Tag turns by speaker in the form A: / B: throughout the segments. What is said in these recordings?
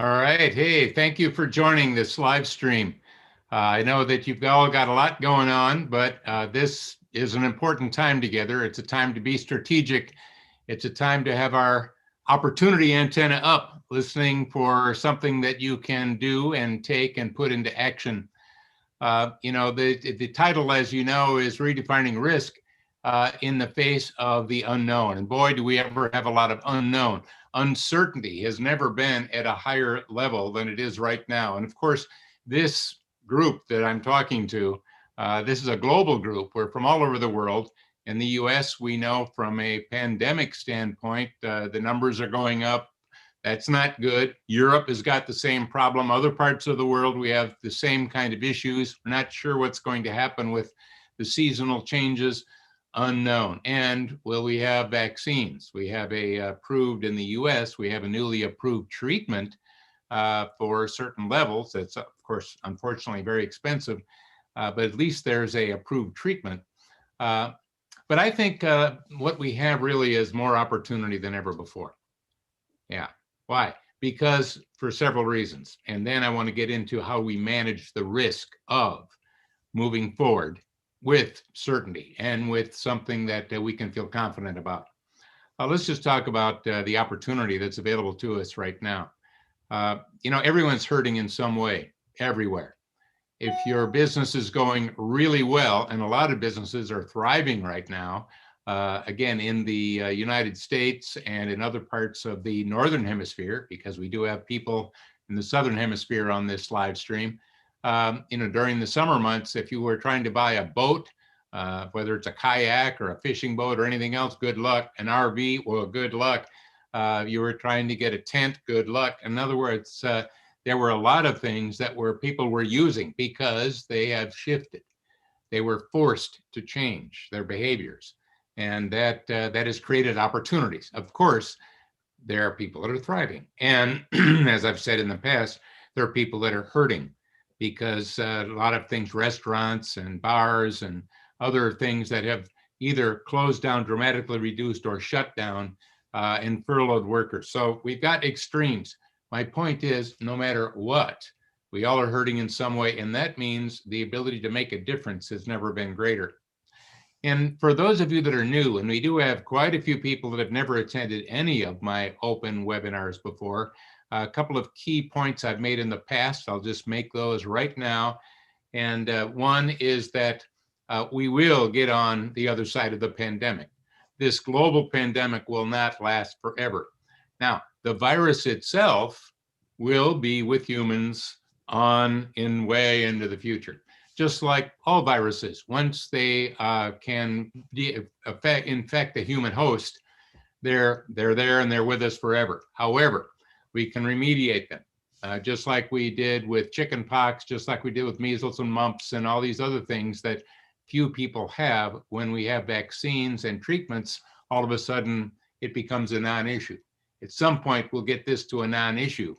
A: All right. Hey, thank you for joining this live stream. I know that you've all got a lot going on, but this is an important time together. It's a time to be strategic. It's a time to have our opportunity antenna up, listening for something that you can do and take and put into action. The title, as you know, is Redefining Risk in the Face of the Unknown. And boy, do we ever have a lot of unknown. Uncertainty has never been at a higher level than it is right now. And of course, this group that I'm talking to, this is a global group. We're from all over the world. In the US, we know from a pandemic standpoint, the numbers are going up. That's not good. Europe has got the same problem. Other parts of the world, we have the same kind of issues. We're not sure what's going to happen with the seasonal changes, unknown. And will we have vaccines? We have approved in the US, we have a newly approved treatment for certain levels. That's, of course, unfortunately very expensive, but at least there's a approved treatment. But I think what we have really is more opportunity than ever before. Yeah. Why? Because for several reasons. And then I want to get into how we manage the risk of moving forward with certainty and with something that we can feel confident about. Let's just talk about the opportunity that's available to us right now. Everyone's hurting in some way, everywhere. If your business is going really well, and a lot of businesses are thriving right now, again, in the United States and in other parts of the Northern Hemisphere, because we do have people in the Southern Hemisphere on this live stream. During the summer months, if you were trying to buy a boat, whether it's a kayak or a fishing boat or anything else, good luck. An RV, well, good luck. You were trying to get a tent, good luck. In other words, there were a lot of things that people were using because they have shifted. They were forced to change their behaviors. And that has created opportunities. Of course, there are people that are thriving. And as I've said in the past, there are people that are hurting because a lot of things, restaurants and bars and other things that have either closed down, dramatically reduced, or shut down and furloughed workers. So we've got extremes. My point is, no matter what, we all are hurting in some way. And that means the ability to make a difference has never been greater. And for those of you that are new, and we do have quite a few people that have never attended any of my open webinars before, a couple of key points I've made in the past, I'll just make those right now. And one is that we will get on the other side of the pandemic. This global pandemic will not last forever. Now, the virus itself will be with humans in way into the future. Just like all viruses, once they can infect a human host, they're there and they're with us forever. However, we can remediate them, just like we did with chickenpox, just like we did with measles and mumps and all these other things that few people have. When we have vaccines and treatments, all of a sudden it becomes a non-issue. At some point, we'll get this to a non-issue.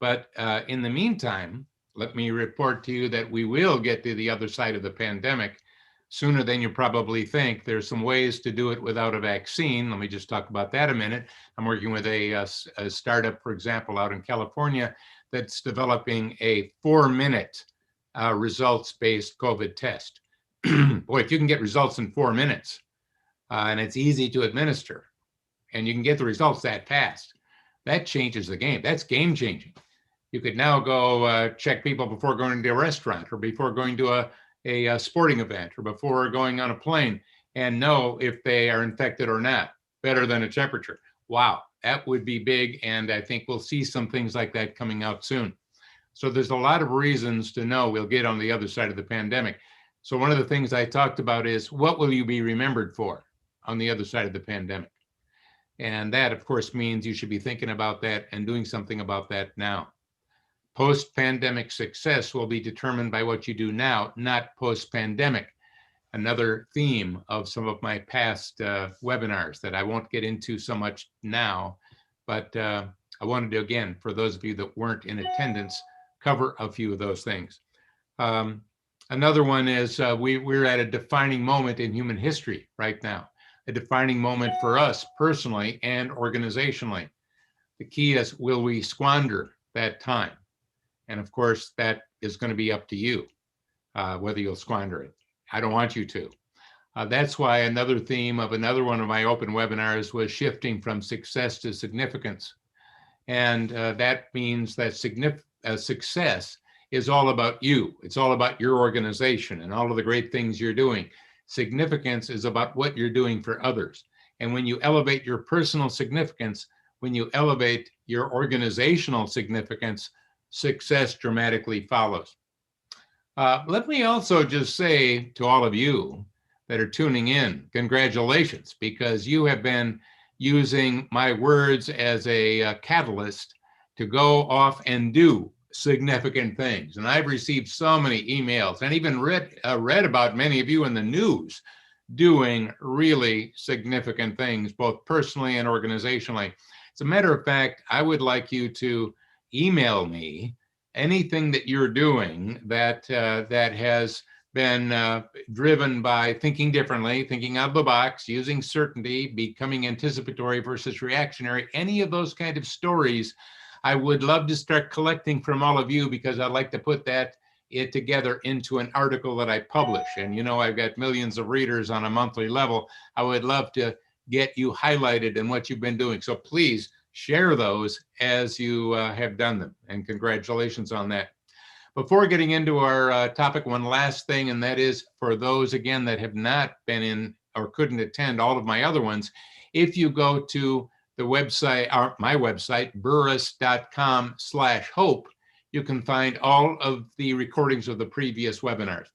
A: But in the meantime, let me report to you that we will get to the other side of the pandemic sooner than you probably think. There's some ways to do it without a vaccine. Let me just talk about that a minute. I'm working with a startup, for example, out in California that's developing a 4-minute results-based COVID test. Boy, if you can get results in 4 minutes and it's easy to administer and you can get the results that fast, that changes the game. That's game changing. You could now go check people before going to a restaurant or before going to a sporting event or before going on a plane and know if they are infected or not, better than a temperature. Wow, that would be big. And I think we'll see some things like that coming out soon. So there's a lot of reasons to know we'll get on the other side of the pandemic. So one of the things I talked about is, what will you be remembered for on the other side of the pandemic? And that, of course, means you should be thinking about that and doing something about that now. Post-pandemic success will be determined by what you do now, not post-pandemic. Another theme of some of my past webinars that I won't get into so much now, but I wanted to, again, for those of you that weren't in attendance, cover a few of those things. Another one is we're at a defining moment in human history right now, a defining moment for us personally and organizationally. The key is, will we squander that time. And of course, that is going to be up to you, whether you'll squander it. I don't want you to. That's why another theme of another one of my open webinars was shifting from success to significance. And that means that success is all about you. It's all about your organization and all of the great things you're doing. Significance is about what you're doing for others. And when you elevate your personal significance, when you elevate your organizational significance, success dramatically follows. Let me also just say to all of you that are tuning in, congratulations, because you have been using my words as a catalyst to go off and do significant things. And I've received so many emails and even read about many of you in the news doing really significant things, both personally and organizationally. As a matter of fact, I would like you to email me anything that you're doing that has been driven by thinking differently, thinking out of the box, using certainty, becoming anticipatory versus reactionary, any of those kind of stories. I would love to start collecting from all of you, because I'd like to put it together into an article that I publish. And you know, I've got millions of readers on a monthly level. I would love to get you highlighted in what you've been doing. So please share those as you have done them. And congratulations on that. Before getting into our topic, one last thing, and that is for those, again, that have not been in or couldn't attend all of my other ones, if you go to the website, or my website, burrus.com/hope, you can find all of the recordings of the previous webinars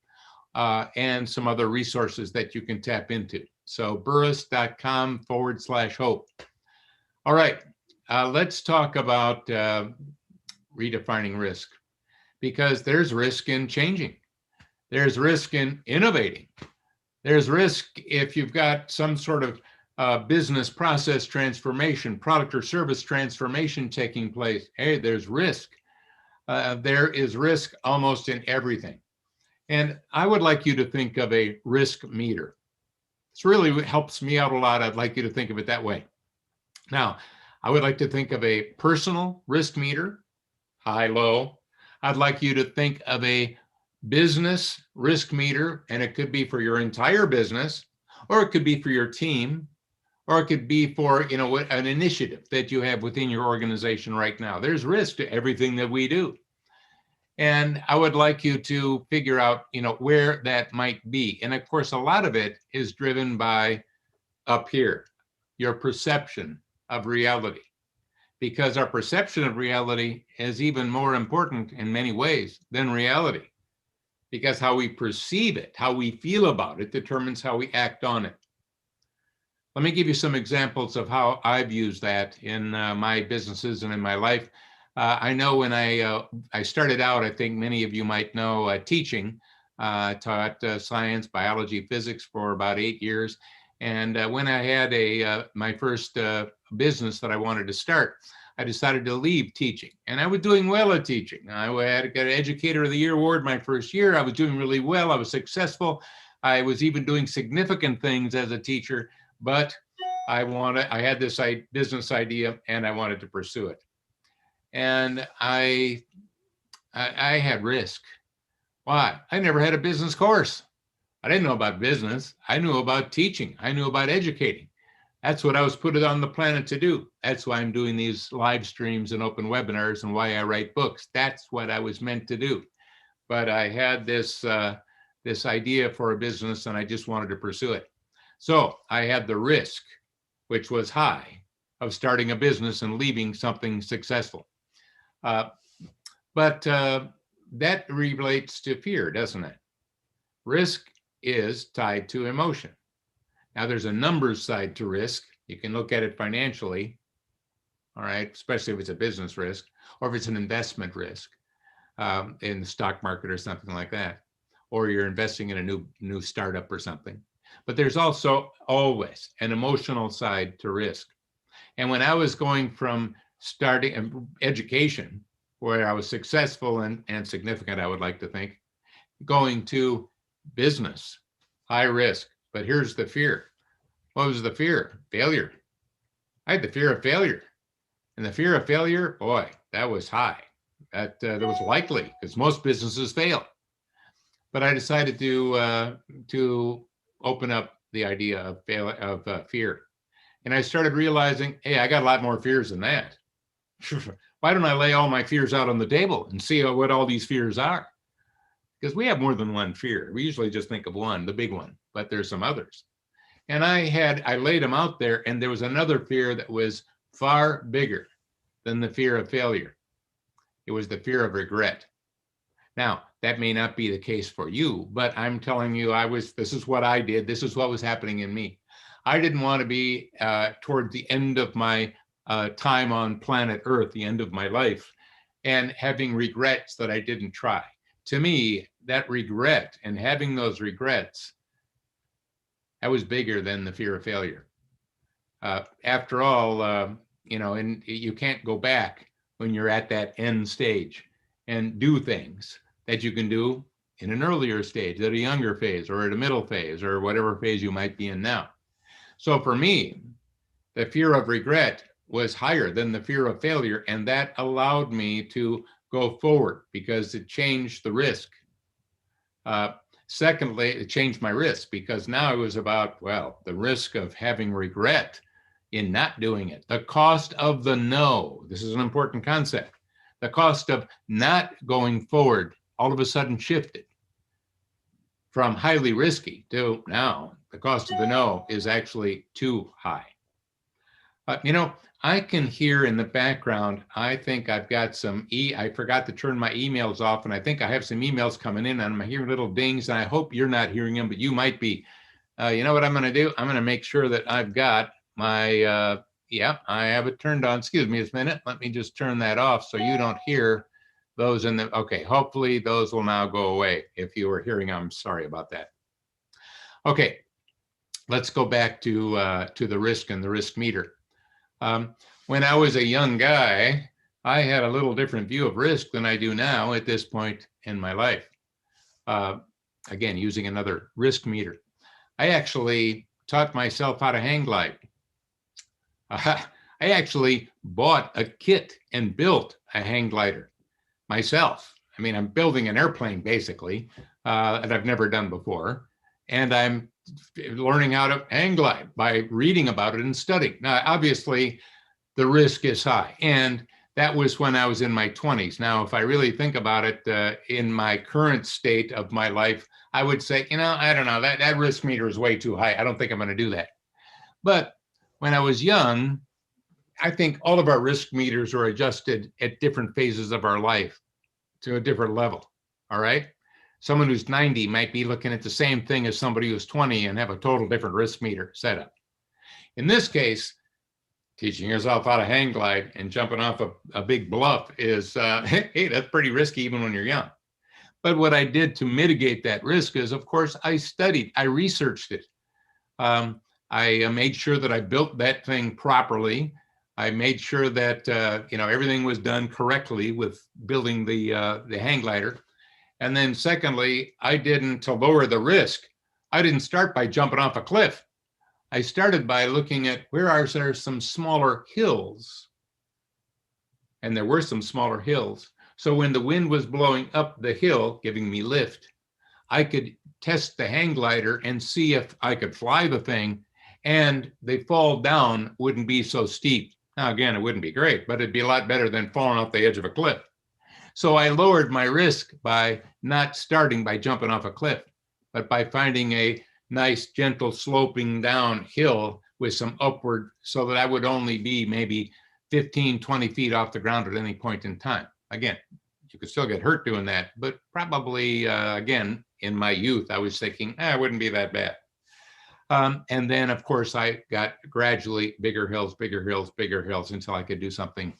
A: and some other resources that you can tap into. So burrus.com/hope. All right, let's talk about redefining risk, because there's risk in changing. There's risk in innovating. There's risk if you've got some sort of business process transformation, product or service transformation taking place. Hey, there's risk. There is risk almost in everything. And I would like you to think of a risk meter. This really helps me out a lot. I'd like you to think of it that way. Now, I would like to think of a personal risk meter, high, low. I'd like you to think of a business risk meter, and it could be for your entire business, or it could be for your team, or it could be for, an initiative that you have within your organization right now. There's risk to everything that we do. And I would like you to figure out, where that might be. And of course, a lot of it is driven by up here, your perception of reality. Because our perception of reality is even more important in many ways than reality. Because how we perceive it, how we feel about it, determines how we act on it. Let me give you some examples of how I've used that in my businesses and in my life. I know when I started out, I think many of you might know, teaching. I taught science, biology, physics for about 8 years. And when I had my first business that I wanted to start, I decided to leave teaching. And I was doing well at teaching. I had got an Educator of the Year award my first year. I was doing really well. I was successful. I was even doing significant things as a teacher. But I had this business idea, and I wanted to pursue it. And I had risk. Why? I never had a business course. I didn't know about business. I knew about teaching. I knew about educating. That's what I was put on the planet to do. That's why I'm doing these live streams and open webinars, and why I write books. That's what I was meant to do. But I had this idea for a business, and I just wanted to pursue it. So I had the risk, which was high, of starting a business and leaving something successful. But that relates to fear, doesn't it? Risk is tied to emotion. Now, there's a numbers side to risk. You can look at it financially, all right, especially if it's a business risk, or if it's an investment risk in the stock market or something like that, or you're investing in a new startup or something. But there's also always an emotional side to risk. And when I was going from starting education, where I was successful and significant, I would like to think, going to business, high risk. But here's the fear. What was the fear? Failure. I had the fear of failure. And the fear of failure, boy, that was high. That was likely because most businesses fail. But I decided to open up the idea of fear, and I started realizing, hey, I got a lot more fears than that. Why don't I lay all my fears out on the table and see what all these fears are? Because we have more than one fear. We usually just think of one, the big one, but there's some others. And I laid them out there, and there was another fear that was far bigger than the fear of failure. It was the fear of regret. Now, that may not be the case for you, but I'm telling you, this is what I did. This is what was happening in me. I didn't want to be toward the end of my time on planet Earth, the end of my life, and having regrets that I didn't try. To me, that regret and having those regrets, that was bigger than the fear of failure. After all, and you can't go back when you're at that end stage and do things that you can do in an earlier stage, at a younger phase, or at a middle phase, or whatever phase you might be in now. So for me, the fear of regret was higher than the fear of failure, and that allowed me to go forward because it changed the risk. Secondly, it changed my risk because now it was about, well, the risk of having regret in not doing it. The cost of the no. This is an important concept. The cost of not going forward all of a sudden shifted from highly risky to now the cost of the no is actually too high. I can hear in the background, I think I've got I forgot to turn my emails off, and I think I have some emails coming in, and I'm hearing little dings, and I hope you're not hearing them, but you might be. You know what I'm going to do? I'm going to make sure that I've got my, I have it turned on. Excuse me a minute. Let me just turn that off so you don't hear those okay, hopefully those will now go away. If you were hearing, I'm sorry about that. Okay, let's go back to the risk and the risk meter. When I was a young guy, I had a little different view of risk than I do now at this point in my life. Again, using another risk meter. I actually taught myself how to hang glide. I actually bought a kit and built a hang glider myself. I mean, I'm building an airplane basically that I've never done before. And I'm learning how to hang glide by reading about it and studying. Now, obviously, the risk is high. And that was when I was in my 20s. Now, if I really think about it, in my current state of my life, I would say, I don't know, that risk meter is way too high. I don't think I'm going to do that. But when I was young, I think all of our risk meters are adjusted at different phases of our life to a different level. All right. Someone who's 90 might be looking at the same thing as somebody who's 20 and have a total different risk meter setup. In this case, teaching yourself how to hang glide and jumping off a big bluff is, hey, that's pretty risky even when you're young. But what I did to mitigate that risk is, of course, I studied, I researched it. I made sure that I built that thing properly. I made sure that everything was done correctly with building the hang glider. And then secondly, to lower the risk, I didn't start by jumping off a cliff. I started by looking at where are there some smaller hills. And there were some smaller hills. So when the wind was blowing up the hill, giving me lift, I could test the hang glider and see if I could fly the thing and the fall down wouldn't be so steep. Now, again, it wouldn't be great, but it'd be a lot better than falling off the edge of a cliff. So I lowered my risk by not starting by jumping off a cliff, but by finding a nice, gentle, sloping down hill with some upward so that I would only be maybe 15, 20 feet off the ground at any point in time. Again, you could still get hurt doing that, but probably, again, in my youth, I was thinking, it wouldn't be that bad. And then, of course, I got gradually bigger hills until I could do something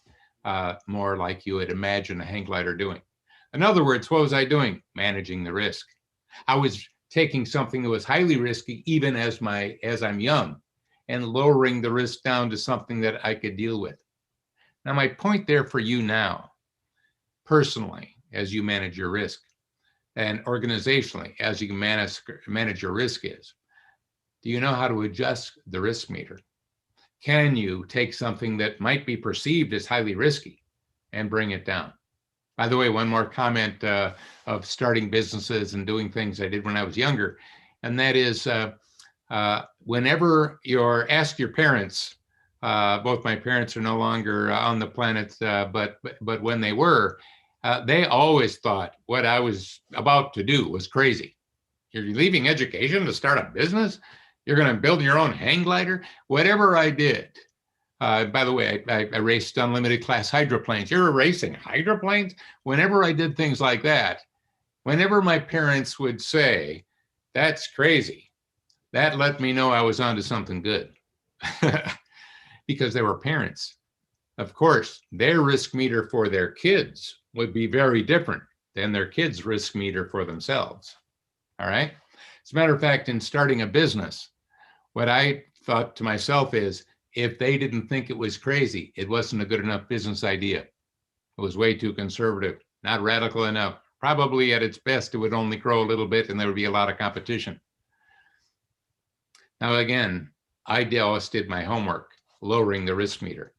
A: more like you would imagine a hang glider doing. In other words, what was I doing? Managing the risk. I was taking something that was highly risky, even as I'm young, and lowering the risk down to something that I could deal with. Now, my point there for you now, personally, as you manage your risk, and organizationally, as you manage your risk is, do you know how to adjust the risk meter? can you take something that might be perceived as highly risky and bring it down? By the way, one more comment of starting businesses and doing things I did when I was younger, and that is whenever you're asked your parents, both my parents are no longer on the planet, but when they were, they always thought what I was about to do was crazy. You're leaving education to start a business? You're going to build your own hang glider? Whatever I did. By the way, I raced unlimited class hydroplanes. You're racing hydroplanes? Whenever I did things like that, whenever my parents would say, that's crazy, that let me know I was onto something good. Because they were parents. Of course, their risk meter for their kids would be very different than their kids' risk meter for themselves. All right? As a matter of fact, in starting a business, what I thought to myself is, if they didn't think it was crazy, it wasn't a good enough business idea. It was way too conservative, not radical enough. Probably at its best, it would only grow a little bit and there would be a lot of competition. Now, again, I always did my homework, lowering the risk meter.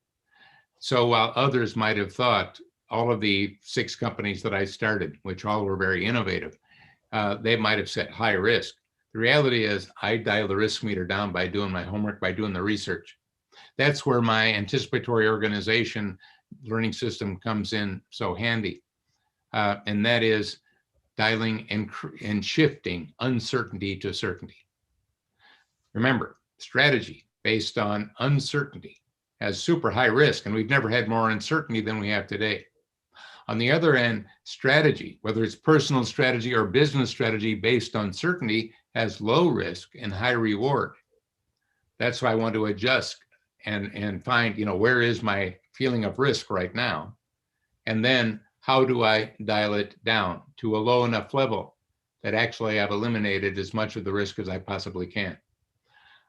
A: So while others might have thought all of the 6 companies that I started, which all were very innovative, they might have said high risk. The reality is I dial the risk meter down by doing my homework, by doing the research. That's where my anticipatory organization learning system comes in so handy. And that is dialing and shifting uncertainty to certainty. Remember, strategy based on uncertainty has super high risk, and we've never had more uncertainty than we have today. On the other end, strategy, whether it's personal strategy or business strategy based on certainty, has low risk and high reward. That's why I want to adjust and find, where is my feeling of risk right now? And then how do I dial it down to a low enough level that actually I've eliminated as much of the risk as I possibly can?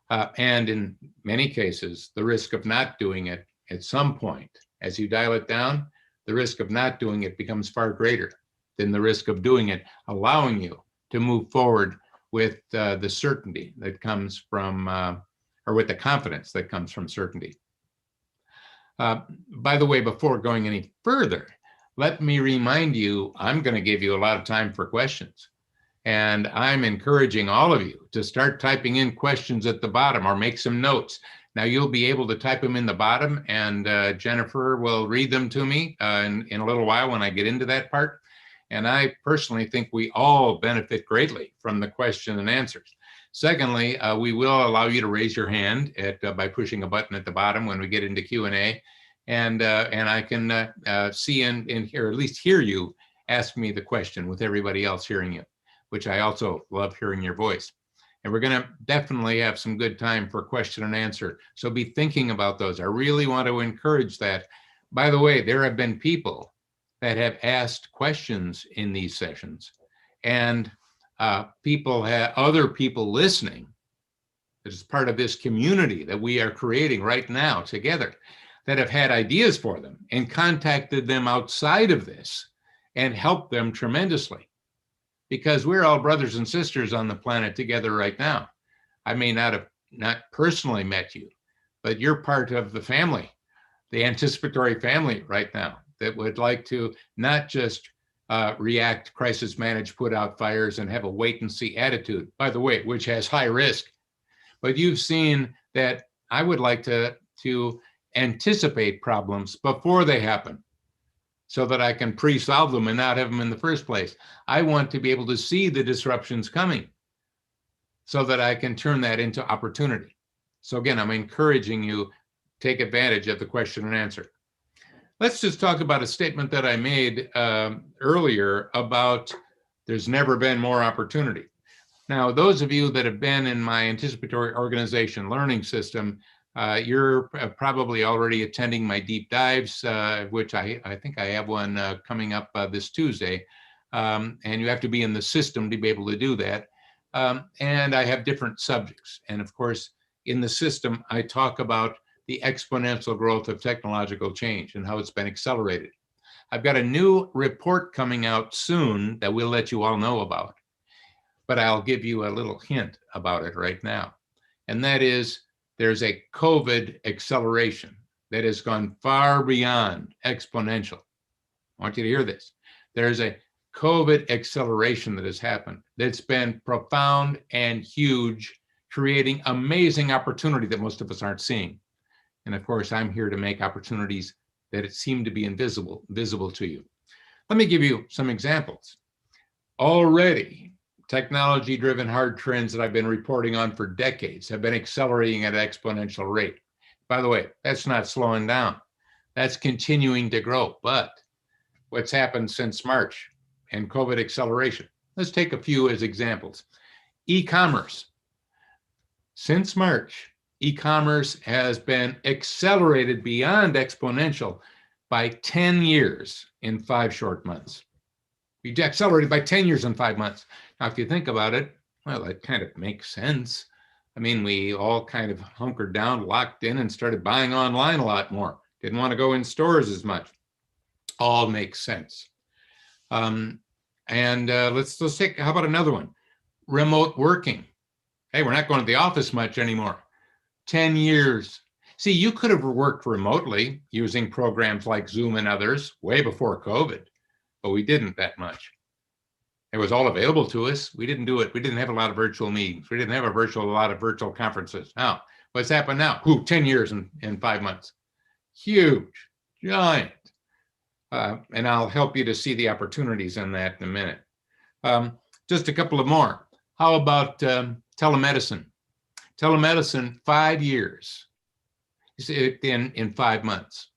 A: And in many cases, the risk of not doing it at some point, as you dial it down, the risk of not doing it becomes far greater than the risk of doing it, allowing you to move forward with the certainty that comes from, or with the confidence that comes from certainty. By the way, before going any further, let me remind you, I'm going to give you a lot of time for questions. And I'm encouraging all of you to start typing in questions at the bottom or make some notes. Now you'll be able to type them in the bottom, and Jennifer will read them to me in a little while when I get into that part. And I personally think we all benefit greatly from the question and answers. Secondly, we will allow you to raise your hand by pushing a button at the bottom when we get into Q&A. And I can see and hear, or at least hear you ask me the question with everybody else hearing you, which I also love hearing your voice. And we're going to definitely have some good time for question and answer. So be thinking about those. I really want to encourage that. By the way, there have been people that have asked questions in these sessions, and other people listening, that is part of this community that we are creating right now together, that have had ideas for them and contacted them outside of this and helped them tremendously. Because we're all brothers and sisters on the planet together right now. I may not have personally met you, but you're part of the family, the anticipatory family right now, that would like to not just react, crisis manage, put out fires, and have a wait and see attitude, by the way, which has high risk. But you've seen that I would like to anticipate problems before they happen, so that I can pre-solve them and not have them in the first place. I want to be able to see the disruptions coming so that I can turn that into opportunity. So again, I'm encouraging you, take advantage of the question and answer. Let's just talk about a statement that I made earlier about there's never been more opportunity. Now, those of you that have been in my anticipatory organization learning system, you're probably already attending my deep dives, which I think I have one coming up this Tuesday. And you have to be in the system to be able to do that. And I have different subjects. And of course, in the system, I talk about the exponential growth of technological change and how it's been accelerated. I've got a new report coming out soon that we'll let you all know about. But I'll give you a little hint about it right now. And that is, there's a COVID acceleration that has gone far beyond exponential. I want you to hear this. There's a COVID acceleration that has happened that's been profound and huge, creating amazing opportunity that most of us aren't seeing. And of course, I'm here to make opportunities that seem to be visible to you. Let me give you some examples. Already, technology-driven hard trends that I've been reporting on for decades have been accelerating at an exponential rate. By the way, that's not slowing down. That's continuing to grow. But what's happened since March and COVID acceleration? Let's take a few as examples. E-commerce. Since March, e-commerce has been accelerated beyond exponential by 10 years in 5 short months. We accelerated by 10 years in 5 months. Now, if you think about it, well, that kind of makes sense. I mean, we all kind of hunkered down, locked in, and started buying online a lot more. Didn't want to go in stores as much. All makes sense. Let's take, how about another one? Remote working. Hey, we're not going to the office much anymore. 10 years. See, you could have worked remotely using programs like Zoom and others way before COVID, but we didn't that much. It was all available to us. We didn't do it. We didn't have a lot of virtual meetings. We didn't have a lot of virtual conferences. Now, what's happened now? 10 years in 5 months. Huge, giant. And I'll help you to see the opportunities in that in a minute. Just a couple of more. How about telemedicine? Telemedicine, 5 years in 5 months.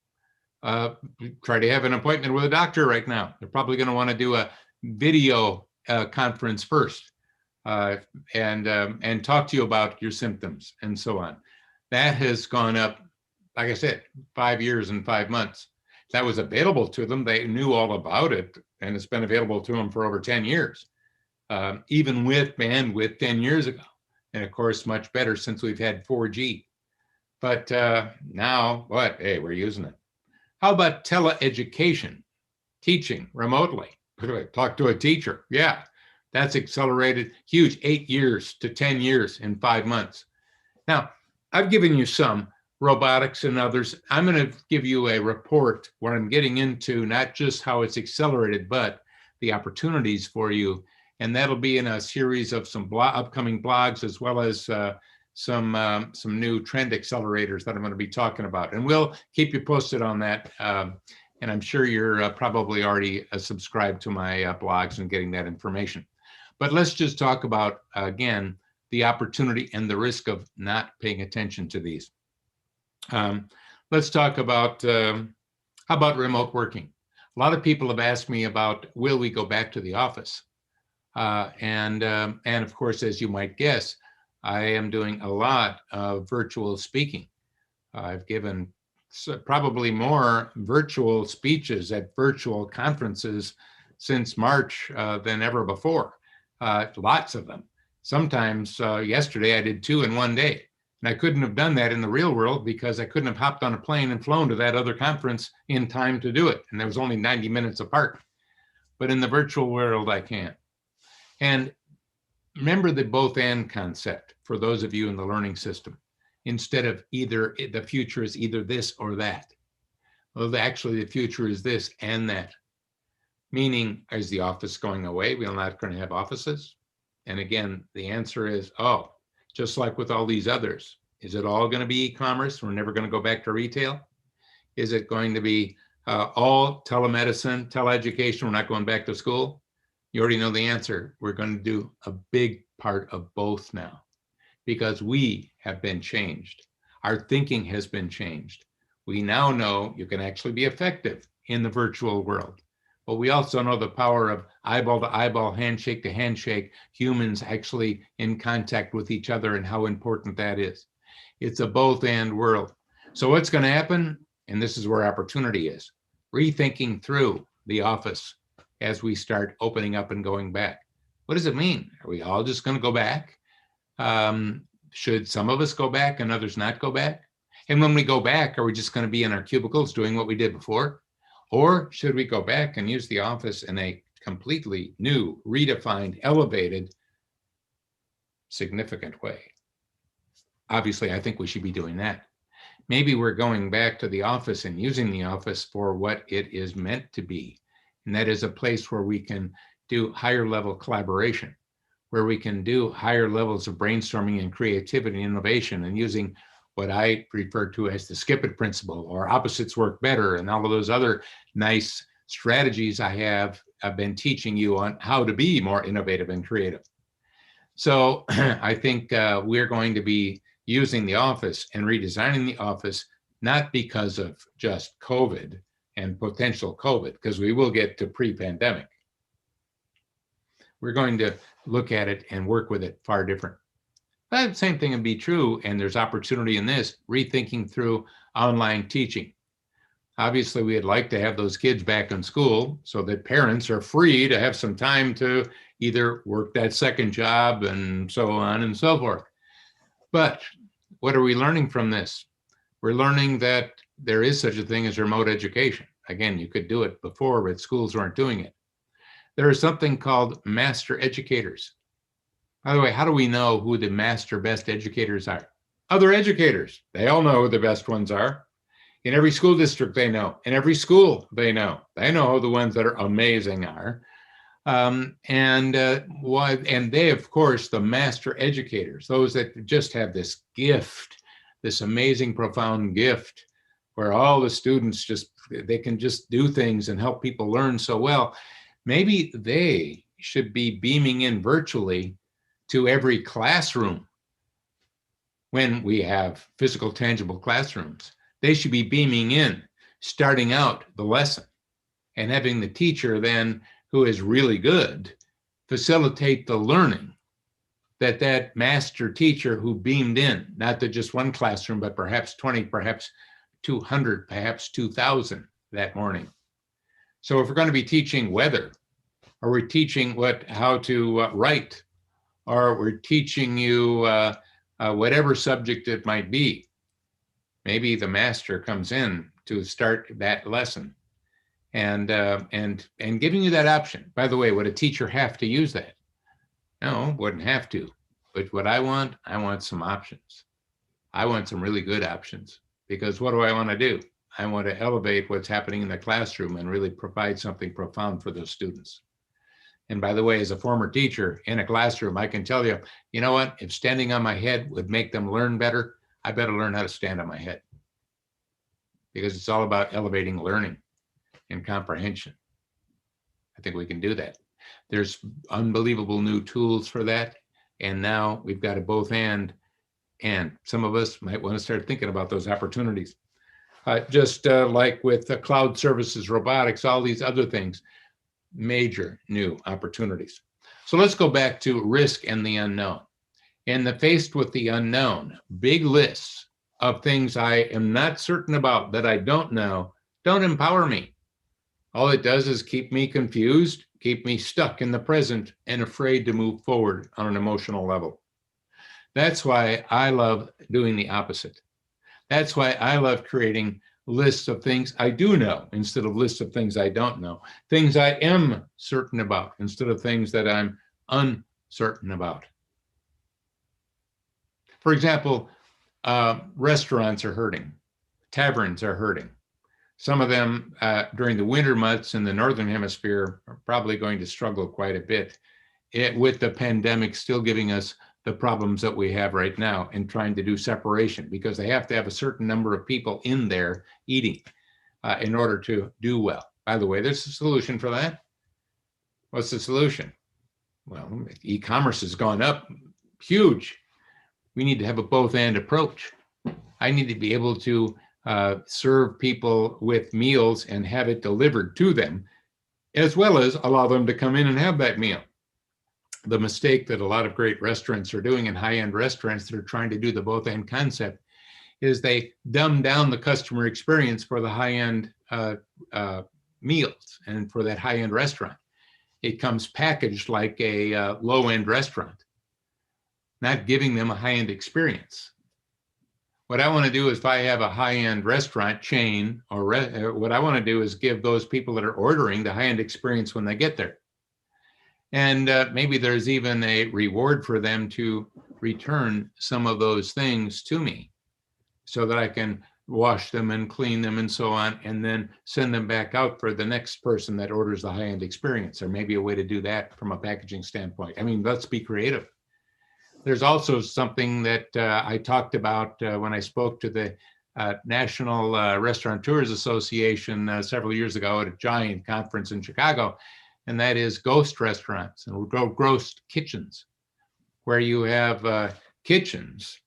A: Try to have an appointment with a doctor right now. They're probably going to want to do a video conference first and talk to you about your symptoms and so on. That has gone up, like I said, 5 years and 5 months. That was available to them. They knew all about it, and it's been available to them for over 10 years, even with bandwidth 10 years ago. And of course, much better since we've had 4G. But now, what? Hey, we're using it. How about teleeducation, teaching remotely? Talk to a teacher. Yeah, that's accelerated huge, 8 years to 10 years in 5 months. Now, I've given you some robotics and others. I'm going to give you a report where I'm getting into not just how it's accelerated, but the opportunities for you. And that'll be in a series of some upcoming blogs, as well as some new trend accelerators that I'm going to be talking about. And we'll keep you posted on that. And I'm sure you're probably already subscribed to my blogs and getting that information. But let's just talk about, again, the opportunity and the risk of not paying attention to these. Let's talk about, how about remote working? A lot of people have asked me about, will we go back to the office? And of course, as you might guess, I am doing a lot of virtual speaking. I've given probably more virtual speeches at virtual conferences since March than ever before. Lots of them. Sometimes yesterday I did 2 in one day. And I couldn't have done that in the real world because I couldn't have hopped on a plane and flown to that other conference in time to do it. And there was only 90 minutes apart. But in the virtual world, I can. And remember the both and concept for those of you in the learning system. Instead of either, the future is either this or that. Well, actually, the future is this and that. Meaning, is the office going away? We're not going to have offices? And again, the answer is, oh, just like with all these others. Is it all going to be e-commerce? We're never going to go back to retail? Is it going to be all telemedicine, teleeducation? We're not going back to school? You already know the answer. We're going to do a big part of both now because we have been changed. Our thinking has been changed. We now know you can actually be effective in the virtual world. But we also know the power of eyeball to eyeball, handshake to handshake, humans actually in contact with each other and how important that is. It's a both and world. So what's going to happen? And this is where opportunity is. Rethinking through the office as we start opening up and going back. What does it mean? Are we all just going to go back? Should some of us go back and others not go back? And when we go back, are we just going to be in our cubicles doing what we did before? Or should we go back and use the office in a completely new, redefined, elevated, significant way? Obviously, I think we should be doing that. Maybe we're going back to the office and using the office for what it is meant to be. And that is a place where we can do higher level collaboration, where we can do higher levels of brainstorming and creativity and innovation, and using what I refer to as the skip it principle, or opposites work better, and all of those other nice strategies I've been teaching you on how to be more innovative and creative. So I think we're going to be using the office and redesigning the office, not because of just COVID and potential COVID, because we will get to pre-pandemic. We're going to look at it and work with it far different. But the same thing would be true, and there's opportunity in this, rethinking through online teaching. Obviously, we'd like to have those kids back in school so that parents are free to have some time to either work that second job and so on and so forth. But what are we learning from this? We're learning that there is such a thing as remote education. Again, you could do it before, but schools weren't doing it. There is something called master educators. By the way, how do we know who the master best educators are? Other educators. They all know who the best ones are. In every school district, they know. In every school, they know. They know who the ones that are amazing are. And they, of course, the master educators, those that just have this gift, this amazing, profound gift, where all the students they can just do things and help people learn so well. Maybe they should be beaming in virtually to every classroom when we have physical, tangible classrooms. They should be beaming in, starting out the lesson, and having the teacher then, who is really good, facilitate the learning that master teacher who beamed in, not to just one classroom, but perhaps 20, perhaps 200, perhaps 2,000 that morning. So if we're going to be teaching weather, or we're teaching how to write, or we're teaching you whatever subject it might be, maybe the master comes in to start that lesson and giving you that option. By the way, would a teacher have to use that? No, wouldn't have to. But what I want some options. I want some really good options, because what do I want to do? I want to elevate what's happening in the classroom and really provide something profound for those students. And by the way, as a former teacher in a classroom, I can tell you, you know what? If standing on my head would make them learn better, I better learn how to stand on my head, because it's all about elevating learning and comprehension. I think we can do that. There's unbelievable new tools for that. And now we've got a both and some of us might want to start thinking about those opportunities. Just like with cloud services, robotics, all these other things, major new opportunities. So let's go back to risk and the unknown. And faced with the unknown, big lists of things I am not certain about, that I don't know, don't empower me. All it does is keep me confused, keep me stuck in the present and afraid to move forward on an emotional level. That's why I love doing the opposite. That's why I love creating lists of things I do know instead of lists of things I don't know, things I am certain about instead of things that I'm uncertain about. For example, restaurants are hurting, taverns are hurting. Some of them during the winter months in the Northern Hemisphere are probably going to struggle quite a bit with the pandemic still giving us the problems that we have right now and trying to do separation, because they have to have a certain number of people in there eating in order to do well. By the way, there's a solution for that. What's the solution? Well, e-commerce has gone up huge. We need to have a both and approach. I need to be able to serve people with meals and have it delivered to them, as well as allow them to come in and have that meal. The mistake that a lot of great restaurants are doing, in high-end restaurants that are trying to do the both and concept, is they dumb down the customer experience for the high-end meals and for that high-end restaurant. It comes packaged like a low-end restaurant, not giving them a high-end experience. What I want to do is, if I have a high-end restaurant chain, or what I want to do is give those people that are ordering the high-end experience when they get there. And maybe there's even a reward for them to return some of those things to me so that I can wash them and clean them and so on, and then send them back out for the next person that orders the high-end experience. There may be a way to do that from a packaging standpoint. I mean, let's be creative. There's also something that I talked about when I spoke to the National Restaurateurs Association several years ago at a giant conference in Chicago, and that is ghost restaurants and ghost kitchens, where you have kitchens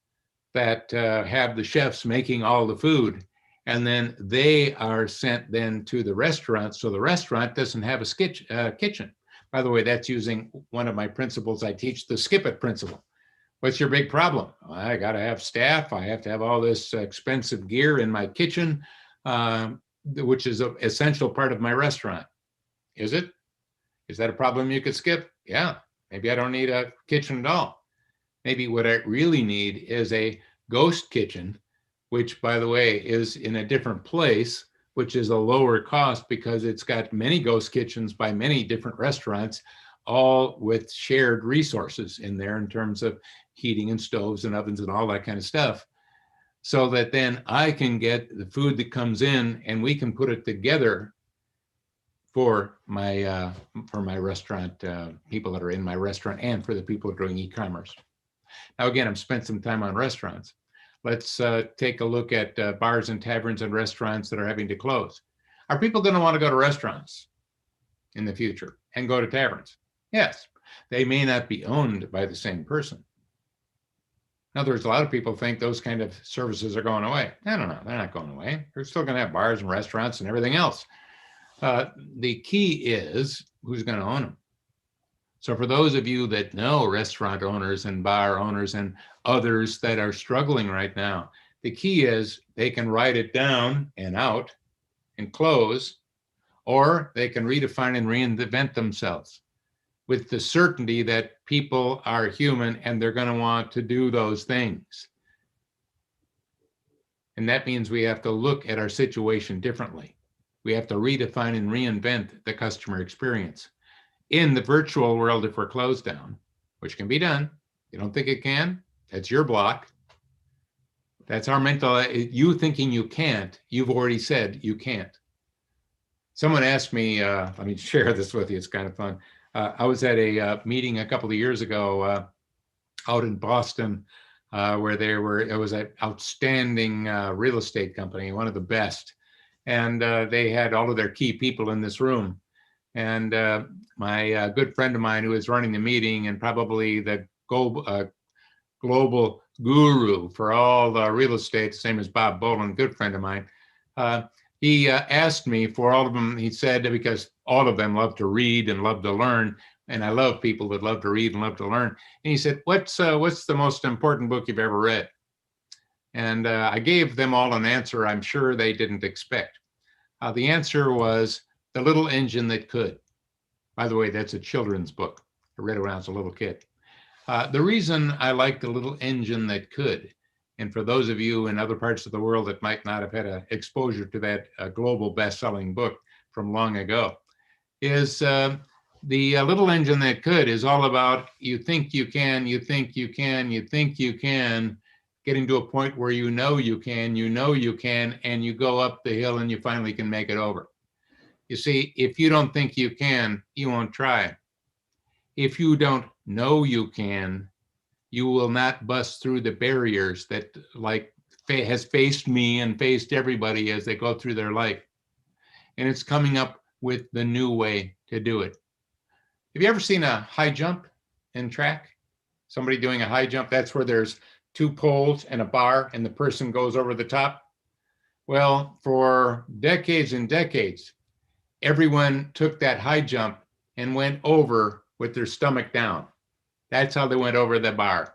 A: that have the chefs making all the food, and then they are sent then to the restaurant, so the restaurant doesn't have a kitchen. By the way, that's using one of my principles I teach, the skip it principle. What's your big problem? Well, I got to have staff. I have to have all this expensive gear in my kitchen, which is an essential part of my restaurant. Is it? Is that a problem you could skip? Yeah. Maybe I don't need a kitchen at all. Maybe what I really need is a ghost kitchen, which, by the way, is in a different place, which is a lower cost because it's got many ghost kitchens by many different restaurants, all with shared resources in there in terms of heating and stoves and ovens and all that kind of stuff, so that then I can get the food that comes in and we can put it together for my restaurant, people that are in my restaurant, and for the people who are doing e-commerce. Now, again, I've spent some time on restaurants. Let's take a look at bars and taverns and restaurants that are having to close. Are people going to want to go to restaurants in the future and go to taverns? Yes. They may not be owned by the same person. In other words, a lot of people think those kind of services are going away. No, they're not going away. They're still going to have bars and restaurants and everything else. The key is who's going to own them. So for those of you that know restaurant owners and bar owners and others that are struggling right now, the key is they can write it down and out and close, or they can redefine and reinvent themselves with the certainty that people are human and they're going to want to do those things. And that means we have to look at our situation differently. We have to redefine and reinvent the customer experience. In the virtual world, if we're closed down, which can be done, you don't think it can? That's your block. That's our mental, you thinking you can't, you've already said you can't. Someone asked me, let me share this with you, it's kind of fun. I was at a meeting a couple of years ago out in Boston where it was an outstanding real estate company, one of the best. And they had all of their key people in this room. And my good friend of mine who was running the meeting and probably the global guru for all the real estate, same as Bob Boland, good friend of mine, he asked me for all of them, he said, because all of them love to read and love to learn, and I love people that love to read and love to learn. And he said, what's the most important book you've ever read? And I gave them all an answer I'm sure they didn't expect. The answer was The Little Engine That Could. By the way, that's a children's book. I read it when I was a little kid. The reason I like The Little Engine That Could, and for those of you in other parts of the world that might not have had an exposure to that global best-selling book from long ago, is The Little Engine That Could is all about you think you can, you think you can, you think you can, getting to a point where you know you can, and you go up the hill and you finally can make it over. You see, if you don't think you can, you won't try. If you don't know you can, you will not bust through the barriers that has faced me and faced everybody as they go through their life. And it's coming up with the new way to do it. Have you ever seen a high jump in track? Somebody doing a high jump, that's where there's two poles and a bar and the person goes over the top. Well, for decades and decades, everyone took that high jump and went over with their stomach down. That's how they went over the bar.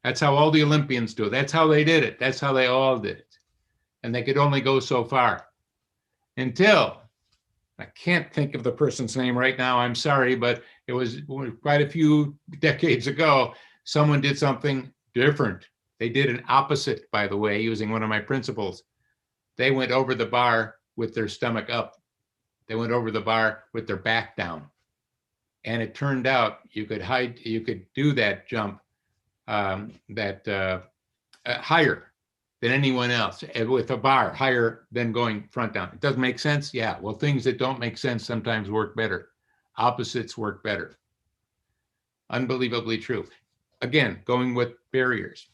A: That's how all the Olympians do it. That's how they did it. That's how they all did it. And they could only go so far until, I can't think of the person's name right now, I'm sorry, but it was quite a few decades ago, someone did something different. They did an opposite, by the way, using one of my principles. They went over the bar with their stomach up. They went over the bar with their back down. And it turned out you could do that jump higher than anyone else, with a bar higher than going front down. It doesn't make sense? Yeah. Well, things that don't make sense sometimes work better. Opposites work better. Unbelievably true. Again, going with barriers.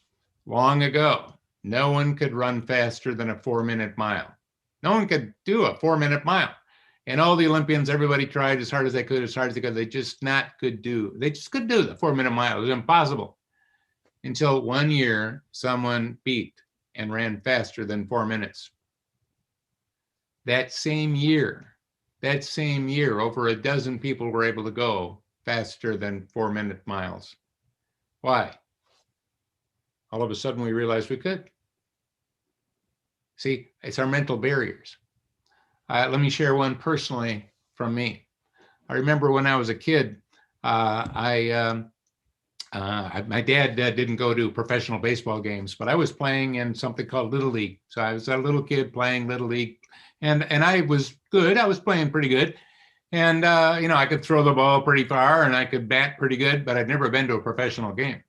A: Long ago, no one could run faster than a 4-minute mile. No one could do a 4-minute mile. And all the Olympians, everybody tried as hard as they could, They just couldn't do the 4-minute mile. It was impossible. Until one year, someone beat and ran faster than 4 minutes. That same year, over a dozen people were able to go faster than 4-minute miles. Why? All of a sudden, we realized we could. See, it's our mental barriers. Let me share one personally from me. I remember when I was a kid, my dad didn't go to professional baseball games, but I was playing in something called Little League. So I was a little kid playing Little League, and I was good. I was playing pretty good. And, I could throw the ball pretty far and I could bat pretty good, but I'd never been to a professional game.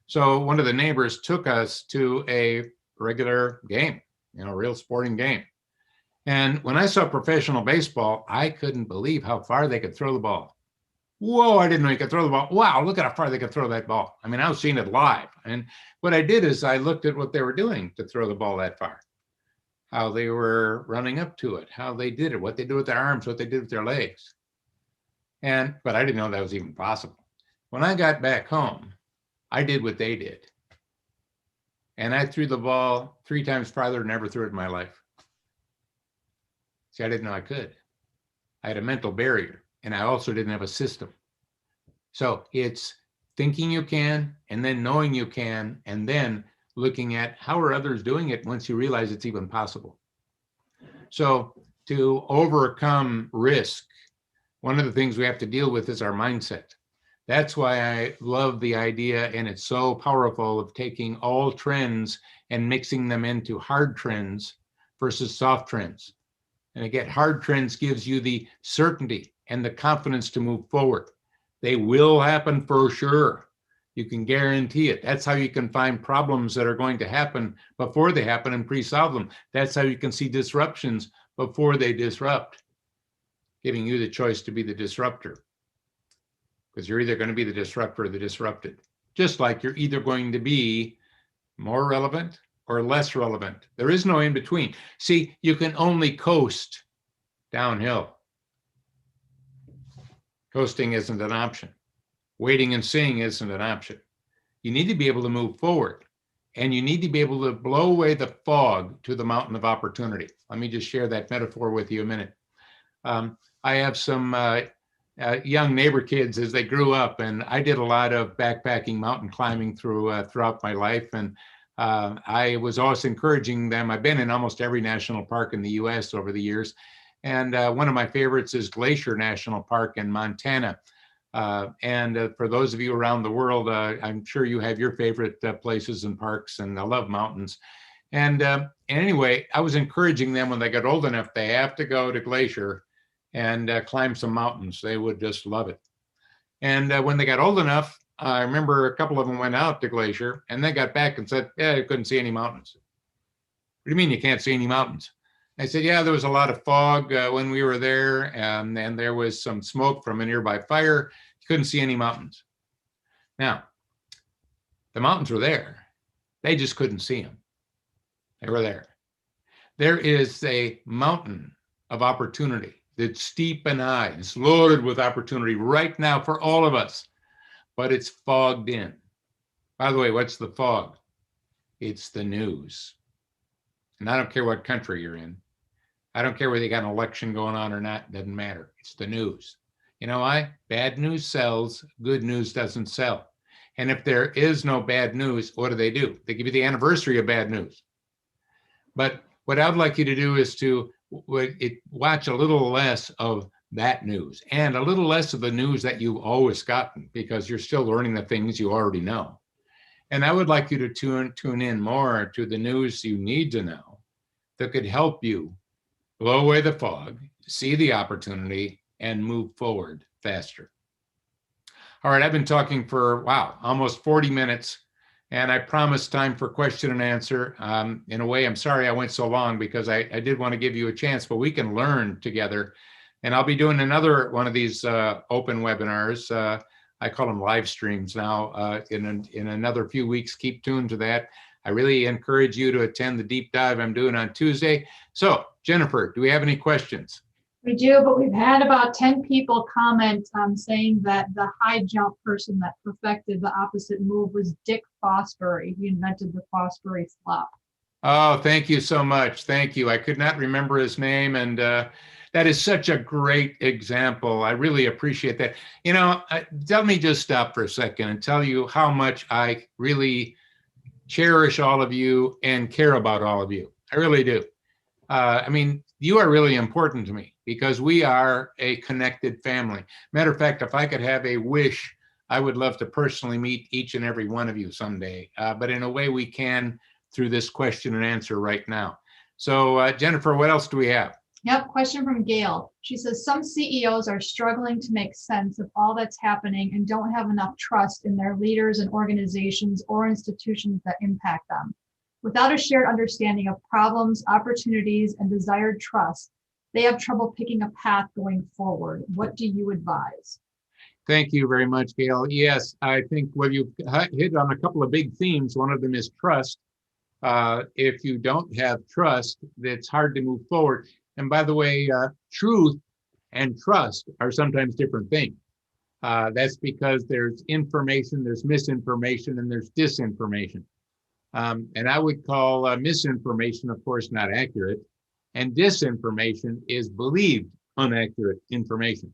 A: So one of the neighbors took us to a regular game, a real sporting game. And when I saw professional baseball, I couldn't believe how far they could throw the ball. Whoa, I didn't know you could throw the ball. Wow, look at how far they could throw that ball. I mean, I was seeing it live. And what I did is I looked at what they were doing to throw the ball that far, how they were running up to it, how they did it, what they did with their arms, what they did with their legs. But I didn't know that was even possible. When I got back home, I did what they did. And I threw the ball 3 times farther than I ever threw it in my life. See, I didn't know I could. I had a mental barrier, and I also didn't have a system. So it's thinking you can, and then knowing you can, and then looking at how are others doing it once you realize it's even possible. So to overcome risk, one of the things we have to deal with is our mindset. That's why I love the idea, and it's so powerful, of taking all trends and mixing them into hard trends versus soft trends. And again, hard trends gives you the certainty and the confidence to move forward. They will happen for sure. You can guarantee it. That's how you can find problems that are going to happen before they happen and pre-solve them. That's how you can see disruptions before they disrupt, giving you the choice to be the disruptor. Because you're either going to be the disruptor or the disrupted. Just like you're either going to be more relevant or less relevant. There is no in between. See, you can only coast downhill. Coasting isn't an option. Waiting and seeing isn't an option. You need to be able to move forward, and you need to be able to blow away the fog to the mountain of opportunity. Let me just share that metaphor with you a minute. I have some young neighbor kids as they grew up, and I did a lot of backpacking, mountain climbing throughout my life, and I was always encouraging them. I've been in almost every national park in the U.S. over the years, and one of my favorites is Glacier National Park in Montana. For those of you around the world, I'm sure you have your favorite places and parks, and I love mountains. And anyway, I was encouraging them when they got old enough, they have to go to Glacier and climb some mountains. They would just love it. And when they got old enough, I remember a couple of them went out to Glacier and they got back and said, yeah, I couldn't see any mountains. What do you mean you can't see any mountains? I said, yeah, there was a lot of fog when we were there, and there was some smoke from a nearby fire. You couldn't see any mountains. Now, the mountains were there. They just couldn't see them. They were there. There is a mountain of opportunity that's steep and high. It's loaded with opportunity right now for all of us, but it's fogged in. By the way, what's the fog? It's the news. And I don't care what country you're in. I don't care whether you got an election going on or not. It doesn't matter. It's the news. You know why? Bad news sells. Good news doesn't sell. And if there is no bad news, what do? They give you the anniversary of bad news. But what I'd like you to do is to watch a little less of that news and a little less of the news that you've always gotten, because you're still learning the things you already know. And I would like you to tune in more to the news you need to know that could help you blow away the fog, see the opportunity, and move forward faster. All right, I've been talking for, wow, almost 40 minutes, and I promised time for question and answer. In a way, I'm sorry I went so long because I did want to give you a chance, but we can learn together. And I'll be doing another one of these open webinars. I call them live streams now in another few weeks. Keep tuned to that. I really encourage you to attend the deep dive I'm doing on Tuesday. So, Jennifer, do we have any questions?
B: We do, but we've had about 10 people comment saying that the high jump person that perfected the opposite move was Dick Fosbury. He invented the Fosbury flop.
A: Oh, thank you so much. Thank you. I could not remember his name, and that is such a great example. I really appreciate that. You know, let me just stop for a second and tell you how much I really cherish all of you and care about all of you. I really do. I mean, you are really important to me because we are a connected family. Matter of fact, if I could have a wish, I would love to personally meet each and every one of you someday. But in a way, we can through this question and answer right now. So, Jennifer, what else do we have?
B: Yep, question from Gail. She says, some CEOs are struggling to make sense of all that's happening and don't have enough trust in their leaders and organizations or institutions that impact them. Without a shared understanding of problems, opportunities, and desired trust, they have trouble picking a path going forward. What do you advise?
A: Thank you very much, Gail. Yes, I think you've hit on a couple of big themes. One of them is trust. If you don't have trust, it's hard to move forward. And by the way, truth and trust are sometimes different things. That's because there's information, there's misinformation, and there's disinformation. And I would call misinformation, of course, not accurate. And disinformation is believed inaccurate information.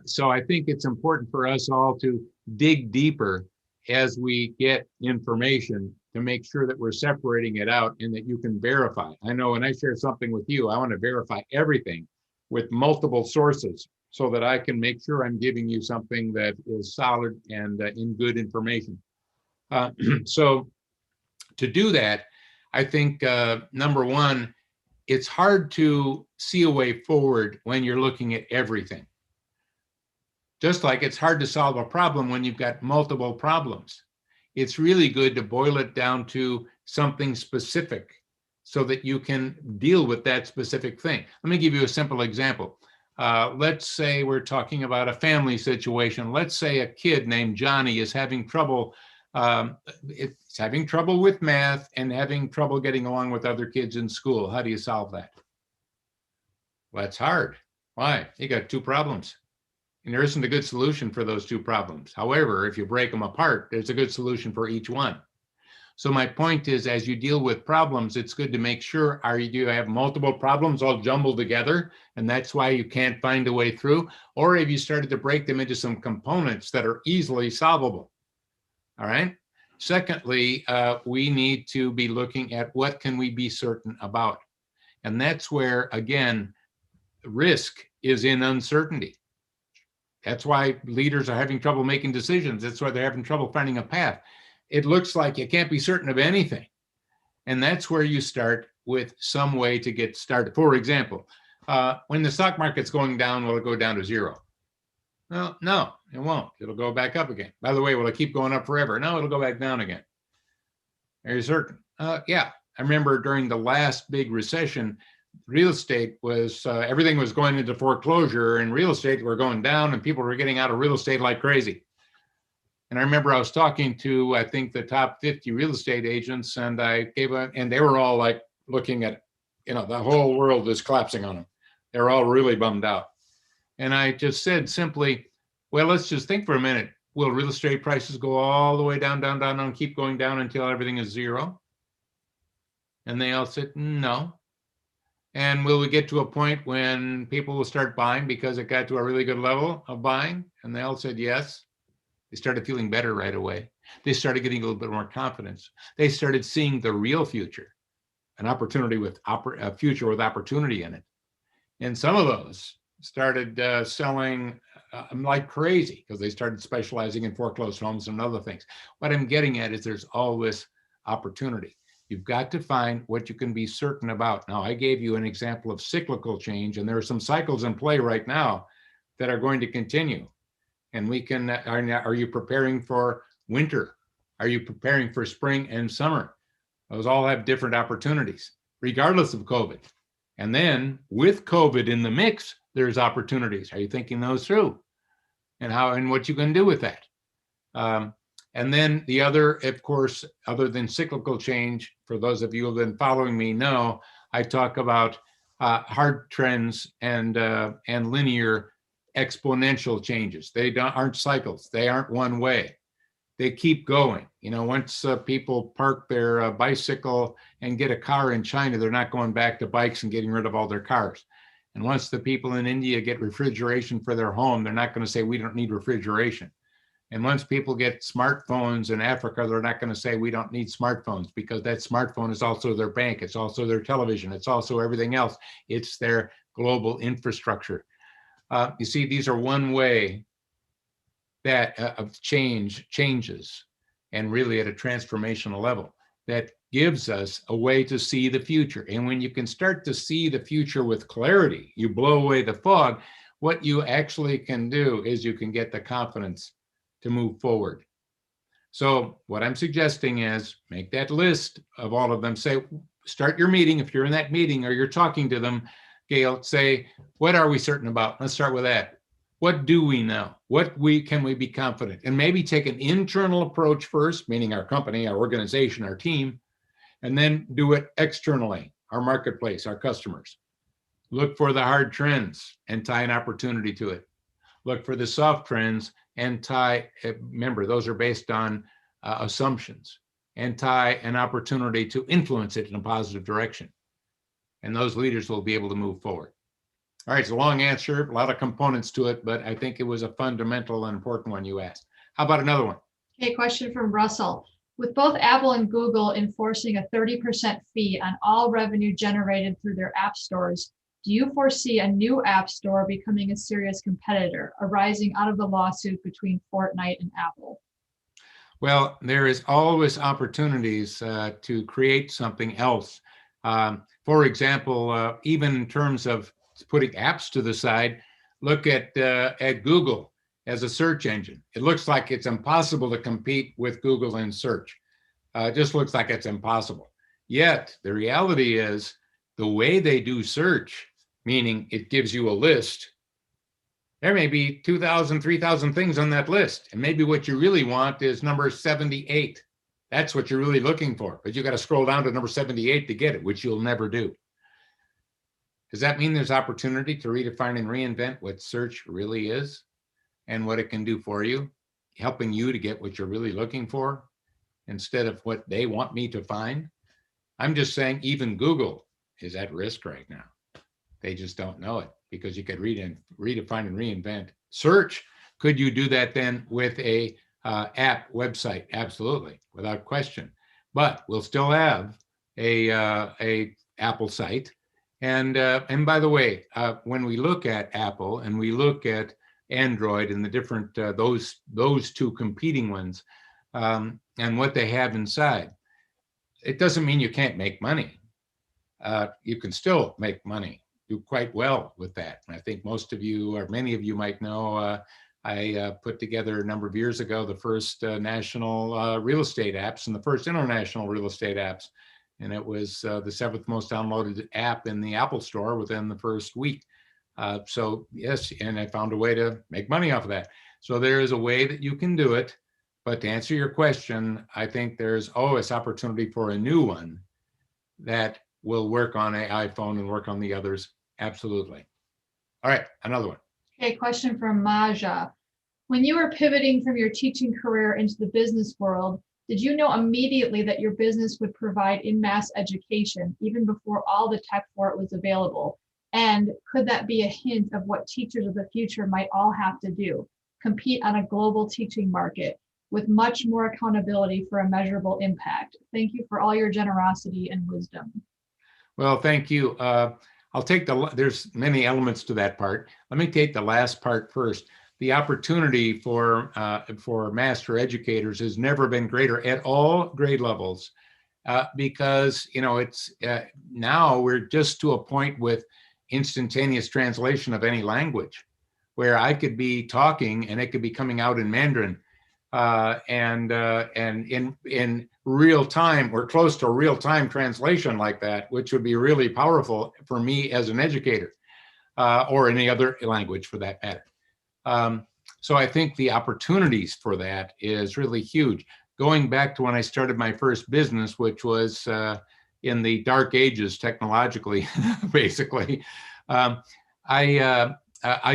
A: So I think it's important for us all to dig deeper as we get information to make sure that we're separating it out and that you can verify. I know when I share something with you, I want to verify everything with multiple sources so that I can make sure I'm giving you something that is solid and in good information. So to do that, I think number one, it's hard to see a way forward when you're looking at everything. Just like it's hard to solve a problem when you've got multiple problems. It's really good to boil it down to something specific so that you can deal with that specific thing. Let me give you a simple example. Let's say we're talking about a family situation. Let's say a kid named Johnny is having trouble. It's having trouble with math and having trouble getting along with other kids in school. How do you solve that? Well, that's hard. Why? You got two problems. And there isn't a good solution for those two problems. However, if you break them apart, there's a good solution for each one. So my point is, as you deal with problems, it's good to make sure, do you have multiple problems all jumbled together, and that's why you can't find a way through? Or have you started to break them into some components that are easily solvable? All right. Secondly, we need to be looking at what can we be certain about? And that's where, again, risk is in uncertainty. That's why leaders are having trouble making decisions. That's why they're having trouble finding a path. It looks like you can't be certain of anything. And that's where you start with some way to get started. For example, when the stock market's going down, will it go down to zero? Well, no, it won't. It'll go back up again. By the way, will it keep going up forever? No, it'll go back down again. Are you certain? Yeah. I remember during the last big recession, real estate was, everything was going into foreclosure, and real estate were going down and people were getting out of real estate like crazy. And I remember I was talking to, I think, the top 50 real estate agents, and and they were all like looking at, the whole world is collapsing on them. They're all really bummed out. And I just said simply, well, let's just think for a minute. Will real estate prices go all the way down, down, down, and keep going down until everything is zero? And they all said, no. And will we get to a point when people will start buying because it got to a really good level of buying? And they all said yes. They started feeling better right away. They started getting a little bit more confidence. They started seeing the real future, an opportunity with a future with opportunity in it. And some of those started selling like crazy because they started specializing in foreclosed homes and other things. What I'm getting at is there's always opportunity. You've got to find what you can be certain about. Now, I gave you an example of cyclical change, and there are some cycles in play right now that are going to continue. And we can, are you preparing for winter? Are you preparing for spring and summer? Those all have different opportunities, regardless of COVID. And then with COVID in the mix, there's opportunities. Are you thinking those through? And how and what you can do with that? And then the other, of course, other than cyclical change, for those of you who have been following me know, I talk about hard trends and linear exponential changes. They aren't cycles. They aren't one way. They keep going. You know, once people park their bicycle and get a car in China, they're not going back to bikes and getting rid of all their cars. And once the people in India get refrigeration for their home, they're not going to say, we don't need refrigeration. And once people get smartphones in Africa, they're not going to say, we don't need smartphones, because that smartphone is also their bank. It's also their television. It's also everything else. It's their global infrastructure. You see, these are one way that of changes, and really at a transformational level, that gives us a way to see the future. And when you can start to see the future with clarity, you blow away the fog, what you actually can do is you can get the confidence to move forward. So what I'm suggesting is make that list of all of them. Say, start your meeting. If you're in that meeting or you're talking to them, Gail, say, what are we certain about? Let's start with that. What do we know? What can we be confident? And maybe take an internal approach first, meaning our company, our organization, our team, and then do it externally, our marketplace, our customers. Look for the hard trends and tie an opportunity to it. Look for the soft trends and tie, remember, those are based on assumptions, and tie an opportunity to influence it in a positive direction. And those leaders will be able to move forward. All right, it's a long answer, a lot of components to it, but I think it was a fundamental and important one you asked. How about another one?
B: Okay, question from Russell. With both Apple and Google enforcing a 30% fee on all revenue generated through their app stores, do you foresee a new app store becoming a serious competitor arising out of the lawsuit between Fortnite and Apple?
A: Well, there is always opportunities to create something else. For example, even in terms of putting apps to the side, look at Google as a search engine. It looks like it's impossible to compete with Google in search. It just looks like it's impossible. Yet the reality is the way they do search, meaning it gives you a list, there may be 2,000, 3,000 things on that list. And maybe what you really want is number 78. That's what you're really looking for. But you got to scroll down to number 78 to get it, which you'll never do. Does that mean there's opportunity to redefine and reinvent what search really is and what it can do for you, helping you to get what you're really looking for instead of what they want me to find? I'm just saying even Google is at risk right now. They just don't know it, because you could redefine and reinvent search. Could you do that then with a app website? Absolutely, without question. But we'll still have a Apple site. And by the way, when we look at Apple and we look at Android and the different those two competing ones and what they have inside, it doesn't mean you can't make money. You can still make money, do quite well with that. And I think most of you, or many of you, might know I put together a number of years ago the first national real estate apps and the first international real estate apps. And it was the 7th most downloaded app in the Apple Store within the first week. So yes, and I found a way to make money off of that. So there is a way that you can do it. But to answer your question, I think there's always opportunity for a new one that will work on an iPhone and work on the others. Absolutely. All right, another one.
B: Okay, question from Maja. When you were pivoting from your teaching career into the business world, did you know immediately that your business would provide in-mass education even before all the tech for it was available? And could that be a hint of what teachers of the future might all have to do? Compete on a global teaching market with much more accountability for a measurable impact. Thank you for all your generosity and wisdom.
A: Well, thank you. I'll take there's many elements to that part. Let me take the last part first. The opportunity for master educators has never been greater at all grade levels, because it's now we're just to a point with instantaneous translation of any language. where I could be talking and it could be coming out in Mandarin and in real time or close to real time translation like that, which would be really powerful for me as an educator or any other language for that matter. So I think the opportunities for that is really huge. Going back to when I started my first business, which was in the dark ages technologically, basically, I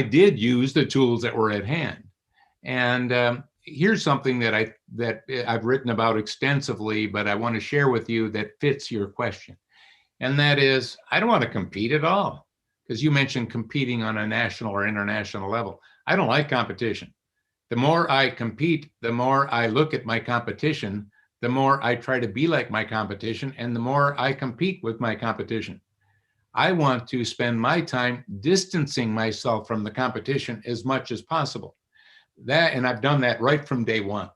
A: did use the tools that were at hand. And here's something that I've written about extensively, but I want to share with you that fits your question. And that is, I don't want to compete at all, because you mentioned competing on a national or international level. I don't like competition. The more I compete, the more I look at my competition, the more I try to be like my competition, and the more I compete with my competition. I want to spend my time distancing myself from the competition as much as possible. And I've done that right from day one.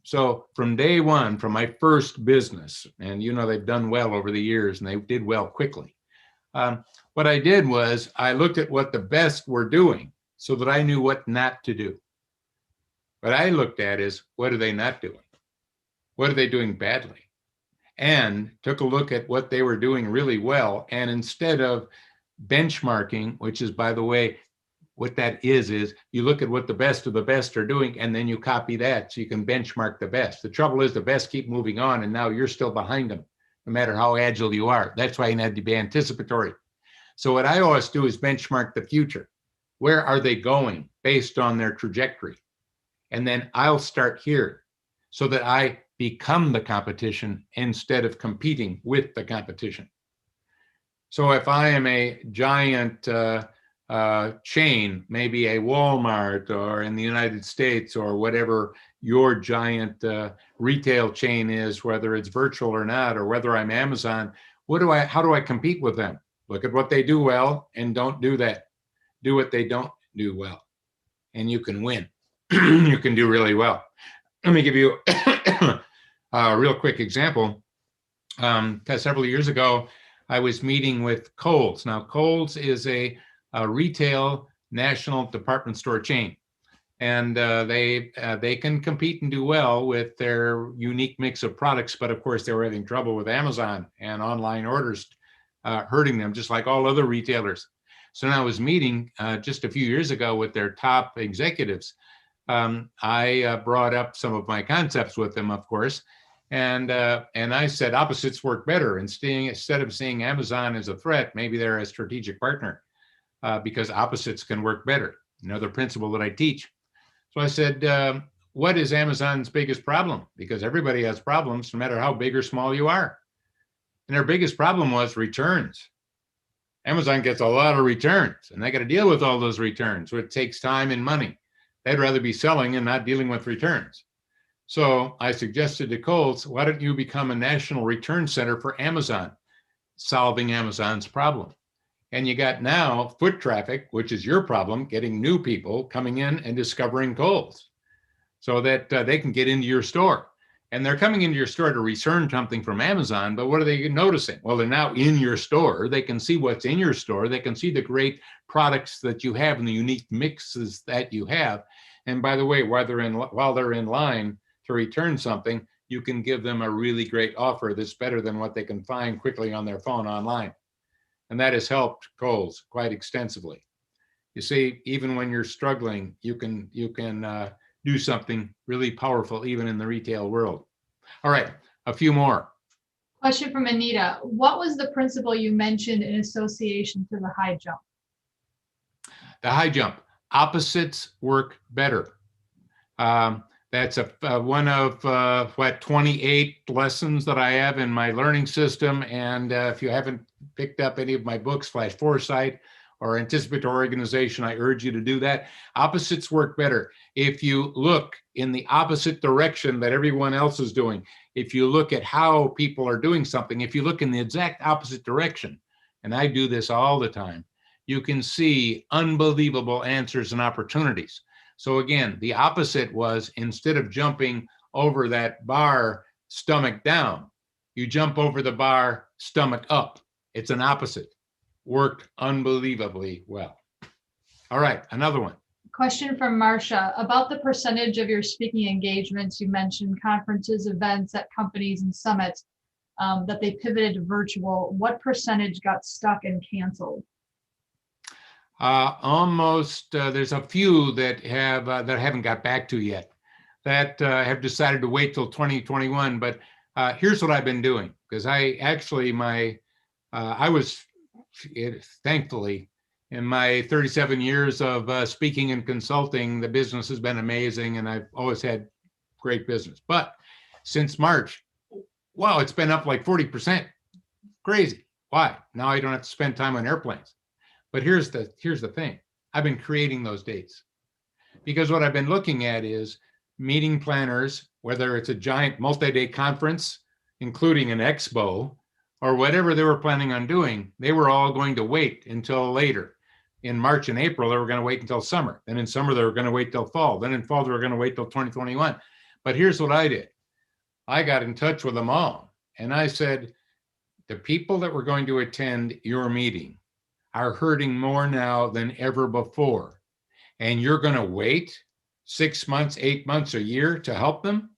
A: So from day one, from my first business, and they've done well over the years, and they did well quickly. What I did was I looked at what the best were doing so that I knew what not to do. What I looked at is, what are they not doing? What are they doing badly? And took a look at what they were doing really well. And instead of benchmarking, which is, by the way, what that is you look at what the best of the best are doing, and then you copy that so you can benchmark the best. The trouble is the best keep moving on, and now you're still behind them, no matter how agile you are. That's why you need to be anticipatory. So what I always do is benchmark the future. Where are they going based on their trajectory? And then I'll start here so that I become the competition instead of competing with the competition. So if I am a giant chain, maybe a Walmart or in the United States or whatever your giant retail chain is, whether it's virtual or not, or whether I'm Amazon, how do I compete with them? Look at what they do well and don't do that. Do what they don't do well, and you can win. You can do really well. Let me give you a real quick example. Because several years ago, I was meeting with Kohl's. Now, Kohl's is a retail national department store chain, and they can compete and do well with their unique mix of products. But of course, they were having trouble with Amazon and online orders hurting them, just like all other retailers. So now I was meeting just a few years ago with their top executives. I brought up some of my concepts with them, of course, and I said opposites work better. Instead of seeing Amazon as a threat, maybe they're a strategic partner because opposites can work better. Another principle that I teach. So I said, what is Amazon's biggest problem? Because everybody has problems, no matter how big or small you are. And their biggest problem was returns. Amazon gets a lot of returns, and they got to deal with all those returns, so it takes time and money. They'd rather be selling and not dealing with returns. So I suggested to Kohl's, why don't you become a national return center for Amazon, solving Amazon's problem? And you got now foot traffic, which is your problem, getting new people coming in and discovering Kohl's so that they can get into your store. And they're coming into your store to return something from Amazon, but what are they noticing? Well, they're now in your store. They can see what's in your store. They can see the great products that you have and the unique mixes that you have. And by the way, while they're in line to return something, you can give them a really great offer that's better than what they can find quickly on their phone online. And that has helped Kohl's quite extensively. You see, even when you're struggling, you can do something really powerful, even in the retail world. All right, a few more.
B: Question from Anita. What was the principle you mentioned in association to the high jump?
A: The high jump. Opposites work better. That's one of 28 lessons that I have in my learning system. And if you haven't picked up any of my books, Flash Foresight or Anticipatory Organization, I urge you to do that. Opposites work better. If you look in the opposite direction that everyone else is doing, if you look at how people are doing something, if you look in the exact opposite direction, and I do this all the time, you can see unbelievable answers and opportunities. So again, the opposite was, instead of jumping over that bar stomach down, you jump over the bar stomach up. It's an opposite. Worked unbelievably well. All right, another one.
B: Question from Marcia about the percentage of your speaking engagements. You mentioned conferences, events at companies and summits that they pivoted to virtual. What percentage got stuck and canceled?
A: Almost, there's a few that haven't got back to yet, that have decided to wait till 2021. But here's what I've been doing, because I was, thankfully, in my 37 years of speaking and consulting, the business has been amazing, and I've always had great business. But since March, wow, it's been up like 40%. Crazy. Why? Now I don't have to spend time on airplanes. But here's the thing. I've been creating those dates, because what I've been looking at is meeting planners, whether it's a giant multi-day conference, including an expo, or whatever they were planning on doing, they were all going to wait until later. In March and April, they were going to wait until summer. Then in summer, they were going to wait till fall. Then in fall, they were going to wait till 2021. But here's what I did. I got in touch with them all, and I said, the people that were going to attend your meeting are hurting more now than ever before. And you're going to wait 6 months, 8 months, a year to help them?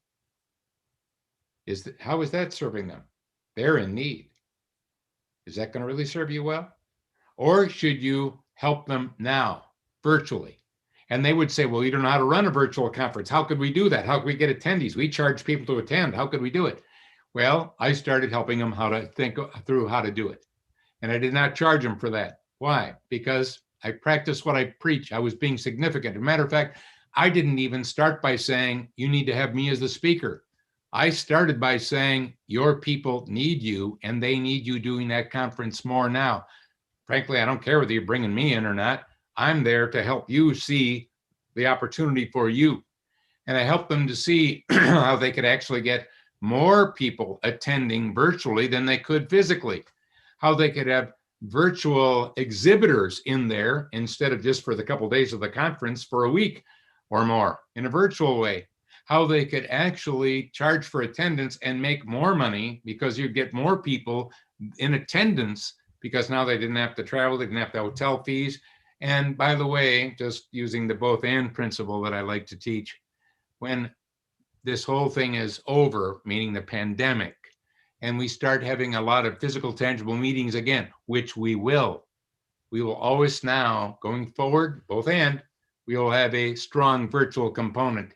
A: How is that serving them? They're in need. Is that going to really serve you well? Or should you help them now, virtually? And they would say, well, you don't know how to run a virtual conference. How could we do that? How could we get attendees? We charge people to attend. How could we do it? Well, I started helping them how to think through how to do it. And I did not charge them for that. Why? Because I practice what I preach. I was being significant. As a matter of fact, I didn't even start by saying, you need to have me as the speaker. I started by saying, your people need you, and they need you doing that conference more now. Frankly, I don't care whether you're bringing me in or not. I'm there to help you see the opportunity for you. And I helped them to see how they could actually get more people attending virtually than they could physically, how they could have virtual exhibitors in there instead of just for the couple of days of the conference, for a week or more in a virtual way, how they could actually charge for attendance and make more money because you get more people in attendance, because now they didn't have to travel, they didn't have the hotel fees. And by the way, just using the both and principle that I like to teach, when this whole thing is over, meaning the pandemic, and we start having a lot of physical, tangible meetings again, which we will always now, going forward, both and, we will have a strong virtual component,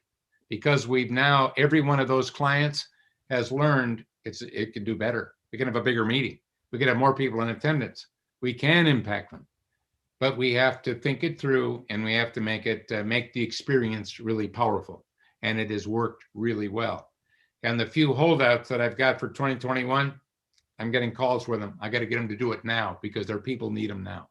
A: because we've now, every one of those clients has learned it can do better. We can have a bigger meeting. We can have more people in attendance. We can impact them, but we have to think it through, and we have to make the experience really powerful. And it has worked really well. And the few holdouts that I've got for 2021, I'm getting calls for them. I got to get them to do it now, because their people need them now.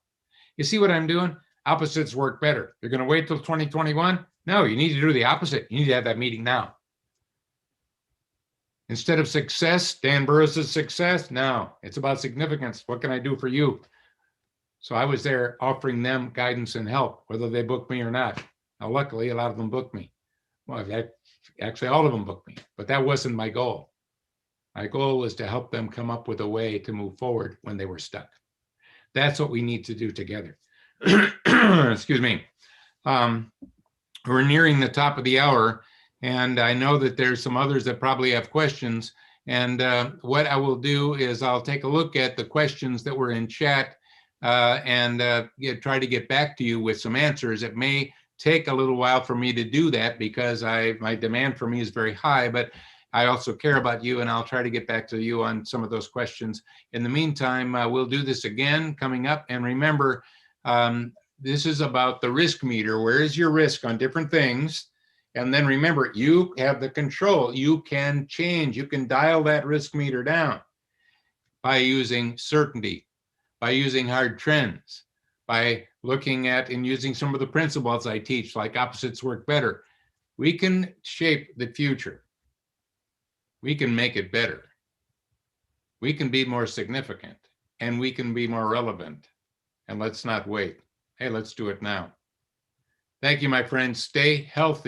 A: You see what I'm doing? Opposites work better. You're going to wait till 2021? No, you need to do the opposite. You need to have that meeting now. Instead of success, Dan Burrus' success, no, it's about significance. What can I do for you? So I was there offering them guidance and help, whether they book me or not. Now, luckily, a lot of them booked me. Well, actually, all of them booked me, but that wasn't my goal. My goal was to help them come up with a way to move forward when they were stuck. That's what we need to do together. Excuse me. We're nearing the top of the hour, and I know that there's some others that probably have questions. And what I will do is I'll take a look at the questions that were in chat and try to get back to you with some answers. It may take a little while for me to do that, because my demand for me is very high, but I also care about you, and I'll try to get back to you on some of those questions. In the meantime, we'll do this again coming up. And remember, this is about the risk meter. Where is your risk on different things? And then remember, you have the control. You can change. You can dial that risk meter down by using certainty, by using hard trends, by looking at and using some of the principles I teach, like opposites work better. We can shape the future. We can make it better. We can be more significant, and we can be more relevant. And let's not wait. Hey, let's do it now. Thank you, my friends. Stay healthy.